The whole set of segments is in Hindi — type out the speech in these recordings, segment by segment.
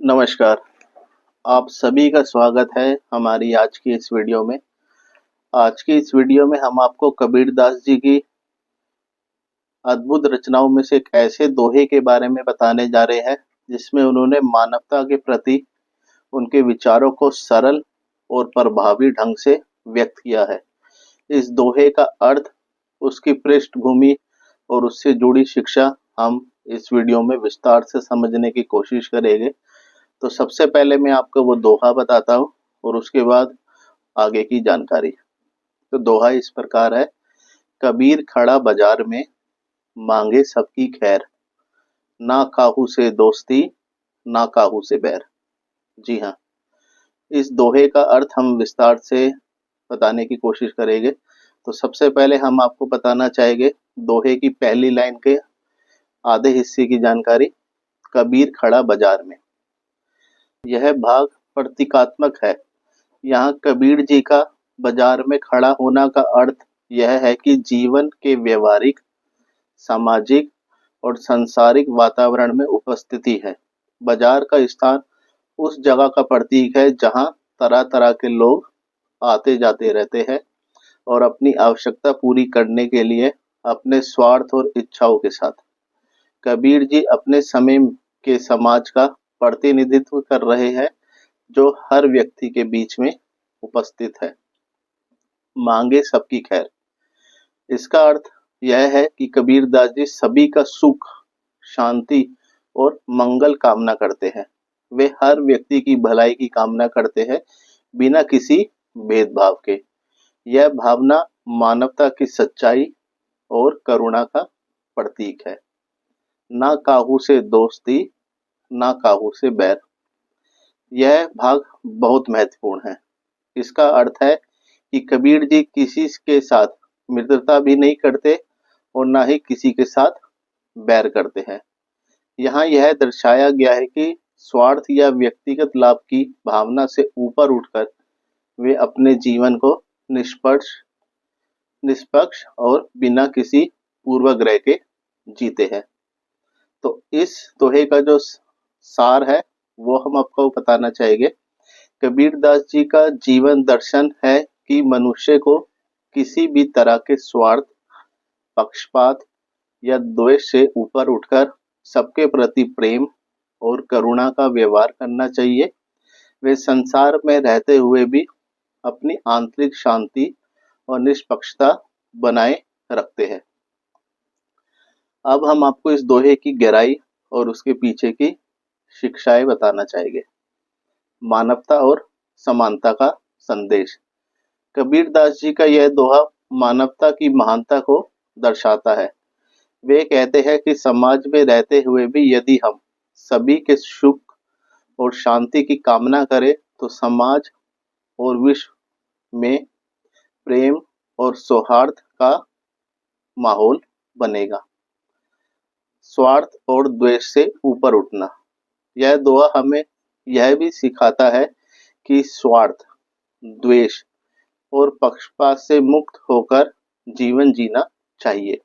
नमस्कार। आप सभी का स्वागत है हमारी आज की इस वीडियो में। आज की इस वीडियो में हम आपको कबीरदास जी की अद्भुत रचनाओं में से एक ऐसे दोहे के बारे में बताने जा रहे हैं जिसमें उन्होंने मानवता के प्रति उनके विचारों को सरल और प्रभावी ढंग से व्यक्त किया है। इस दोहे का अर्थ, उसकी पृष्ठभूमि और उससे जुड़ी शिक्षा हम इस वीडियो में विस्तार से समझने की कोशिश करेंगे। तो सबसे पहले मैं आपको वो दोहा बताता हूँ और उसके बाद आगे की जानकारी। तो दोहा इस प्रकार है। कबीर खड़ा बाजार में, मांगे सबकी खैर, ना काहू से दोस्ती, ना काहू से बैर। जी हाँ, इस दोहे का अर्थ हम विस्तार से बताने की कोशिश करेंगे। तो सबसे पहले हम आपको बताना चाहेंगे दोहे की पहली लाइन के आधे हिस्से की जानकारी। कबीर खड़ा बाजार में, यह भाग प्रतीकात्मक है। यहाँ कबीर जी का बाजार में खड़ा होना का अर्थ यह है कि जीवन के व्यवहारिक, सामाजिक और सांसारिक वातावरण में उपस्थिति है। बाजार का स्थान उस जगह का प्रतीक है जहाँ तरह तरह के लोग आते जाते रहते हैं और अपनी आवश्यकता पूरी करने के लिए अपने स्वार्थ और इच्छाओं के साथ। कबीर जी अपने समय के समाज का प्रतिनिधित्व कर रहे हैं जो हर व्यक्ति के बीच में उपस्थित है। मांगे सबकी खैर, इसका अर्थ यह है कि कबीरदास जी सभी का सुख, शांति और मंगल कामना करते हैं। वे हर व्यक्ति की भलाई की कामना करते हैं बिना किसी भेदभाव के। यह भावना मानवता की सच्चाई और करुणा का प्रतीक है। ना काहू से दोस्ती, ना काहू से बैर, यह भाग बहुत महत्वपूर्ण है। इसका अर्थ है कि कबीर जी किसी के साथ मित्रता भी नहीं करते और ना ही किसी के साथ बैर करते हैं। यहाँ यह दर्शाया गया है कि स्वार्थ या व्यक्तिगत लाभ की भावना से ऊपर उठकर वे अपने जीवन को निष्पक्ष और बिना किसी पूर्वाग्रह के जीते हैं। तो इस दोहे का जो सार है वो हम आपको बताना चाहेंगे। कबीरदास जी का जीवन दर्शन है कि मनुष्य को किसी भी तरह के स्वार्थ, पक्षपात या द्वेष से ऊपर उठकर सबके प्रति प्रेम और करुणा का व्यवहार करना चाहिए। वे संसार में रहते हुए भी अपनी आंतरिक शांति और निष्पक्षता बनाए रखते हैं। अब हम आपको इस दोहे की गहराई और उसके पीछे की शिक्षाएं बताना चाहेंगे। मानवता और समानता का संदेश। कबीरदास जी का यह दोहा मानवता की महानता को दर्शाता है। वे कहते हैं कि समाज में रहते हुए भी यदि हम सभी के सुख और शांति की कामना करें तो समाज और विश्व में प्रेम और सौहार्द का माहौल बनेगा। स्वार्थ और द्वेष से ऊपर उठना। यह दोहा हमें यह भी सिखाता है कि स्वार्थ, द्वेष और पक्षपात से मुक्त होकर जीवन जीना चाहिए।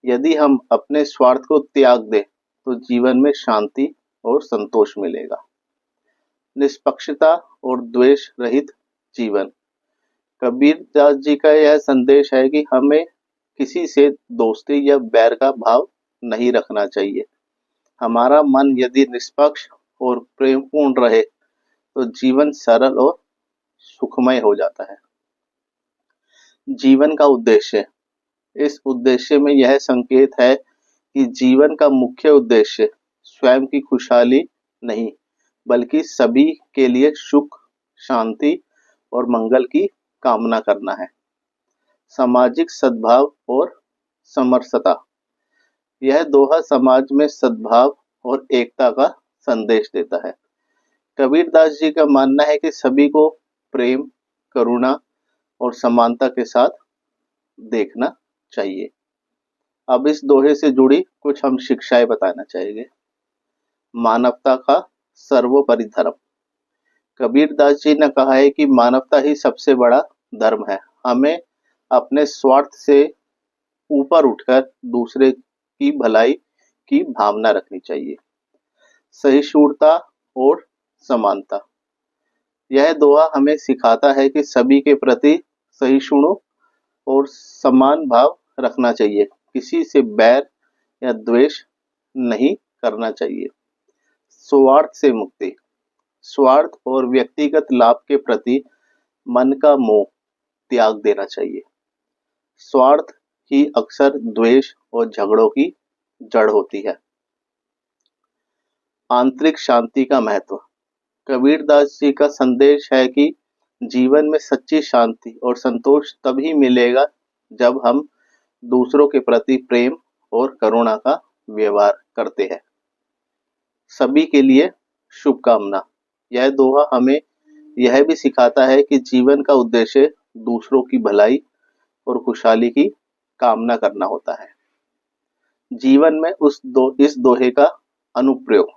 यदि हम अपने स्वार्थ को त्याग दें तो जीवन में शांति और संतोष मिलेगा। निष्पक्षता और द्वेष रहित जीवन। कबीरदास जी का यह संदेश है कि हमें किसी से दोस्ती या बैर का भाव नहीं रखना चाहिए। हमारा मन यदि निष्पक्ष और प्रेमपूर्ण रहे तो जीवन सरल और सुखमय हो जाता है। जीवन का उद्देश्य। इस उद्देश्य में यह संकेत है कि जीवन का मुख्य उद्देश्य स्वयं की खुशहाली नहीं बल्कि सभी के लिए सुख, शांति और मंगल की कामना करना है। सामाजिक सद्भाव और समरसता। यह दोहा समाज में सद्भाव और एकता का संदेश देता है। कबीरदास जी का मानना है कि सभी को प्रेम, करुणा और समानता के साथ देखना चाहिए। अब इस दोहे से जुड़ी कुछ हम शिक्षाएं बताना चाहेंगे। मानवता का सर्वोपरि धर्म। कबीरदास जी ने कहा है कि मानवता ही सबसे बड़ा धर्म है। हमें अपने स्वार्थ से ऊपर उठकर दूसरे की भलाई की भावना रखनी चाहिए। सहिष्णुता और समानता। यह दोहा हमें सिखाता है कि सभी के प्रति सहिष्णु और समान भाव रखना चाहिए, किसी से बैर या द्वेष नहीं करना चाहिए। स्वार्थ से मुक्ति। स्वार्थ और व्यक्तिगत लाभ के प्रति मन का मोह त्याग देना चाहिए। स्वार्थ ही अक्सर द्वेष और झगड़ों की जड़ होती है। आंतरिक शांति का महत्व। कबीरदास जी का संदेश है कि जीवन में सच्ची शांति और संतोष तभी मिलेगा जब हम दूसरों के प्रति प्रेम और करुणा का व्यवहार करते हैं। सभी के लिए शुभकामना। यह दोहा हमें यह भी सिखाता है कि जीवन का उद्देश्य दूसरों की भलाई और खुशहाली की कामना करना होता है। जीवन में इस दोहे का अनुप्रयोग।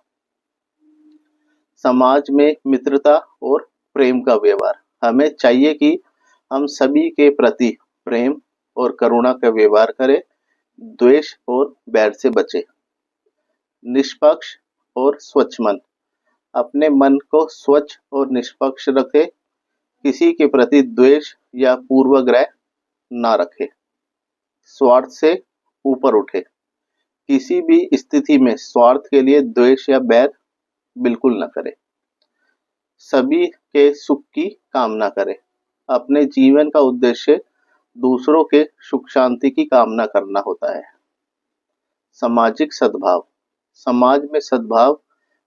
समाज में मित्रता और प्रेम का व्यवहार। हमें चाहिए कि हम सभी के प्रति प्रेम और करुणा का व्यवहार करें, द्वेष और बैर से बचें। निष्पक्ष और स्वच्छ मन। अपने मन को स्वच्छ और निष्पक्ष रखें, किसी के प्रति द्वेष या पूर्वग्रह ना रखें। स्वार्थ से ऊपर उठे। किसी भी स्थिति में स्वार्थ के लिए द्वेष या बैर बिल्कुल न करें। सभी के सुख की कामना करें। अपने जीवन का उद्देश्य दूसरों के सुख शांति की कामना करना होता है। सामाजिक सद्भाव। समाज में सद्भाव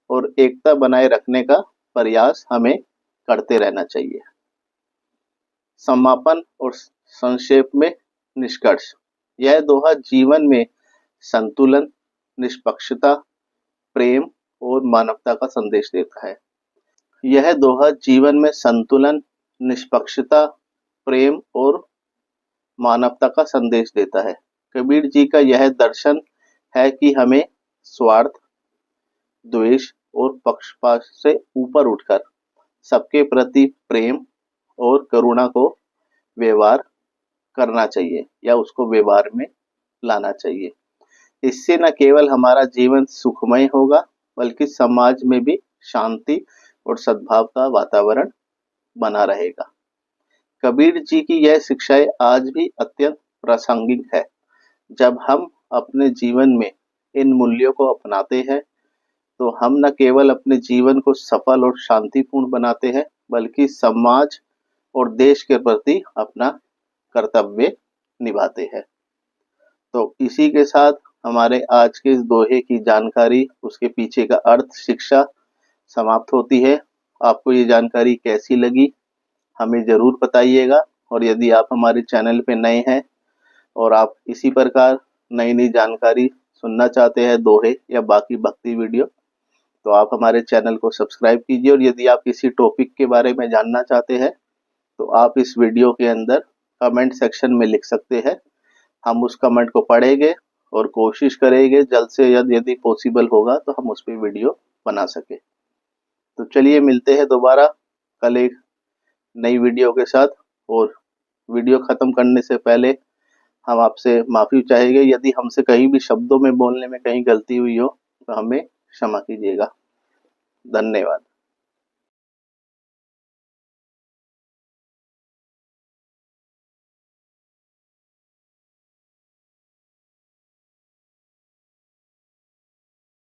और एकता बनाए रखने का प्रयास हमें करते रहना चाहिए। समापन और संक्षेप में निष्कर्ष। यह दोहा जीवन में संतुलन, निष्पक्षता, प्रेम और मानवता का संदेश देता है। यह दोहा जीवन में संतुलन, निष्पक्षता, प्रेम और मानवता का संदेश देता है। कबीर जी का यह दर्शन है कि हमें स्वार्थ, द्वेष और पक्षपात से ऊपर उठकर सबके प्रति प्रेम और करुणा को व्यवहार करना चाहिए या उसको व्यवहार में लाना चाहिए। इससे न केवल हमारा जीवन सुखमय होगा बल्कि समाज में भी शांति और सद्भाव का वातावरण बना रहेगा। कबीर जी की यह शिक्षाएं आज भी अत्यंत प्रासंगिक है। जब हम अपने जीवन में इन मूल्यों को अपनाते हैं तो हम न केवल अपने जीवन को सफल और शांतिपूर्ण बनाते हैं बल्कि समाज और देश के प्रति अपना कर्तव्य निभाते हैं। तो इसी के साथ हमारे आज के इस दोहे की जानकारी, उसके पीछे का अर्थ, शिक्षा समाप्त होती है। आपको ये जानकारी कैसी लगी हमें ज़रूर बताइएगा, और यदि आप हमारे चैनल पे नए हैं और आप इसी प्रकार नई नई जानकारी सुनना चाहते हैं, दोहे या बाकी भक्ति वीडियो, तो आप हमारे चैनल को सब्सक्राइब कीजिए। और यदि आप किसी टॉपिक के बारे में जानना चाहते हैं तो आप इस वीडियो के अंदर कमेंट सेक्शन में लिख सकते हैं। हम उस कमेंट को पढ़ेंगे और कोशिश करेंगे जल्द से जल्द, यदि पॉसिबल होगा तो हम उस पर वीडियो बना सके। तो चलिए मिलते हैं दोबारा कल एक नई वीडियो के साथ। और वीडियो ख़त्म करने से पहले हम आपसे माफ़ी चाहेंगे, यदि हमसे कहीं भी शब्दों में बोलने में कहीं गलती हुई हो तो हमें क्षमा कीजिएगा। धन्यवाद।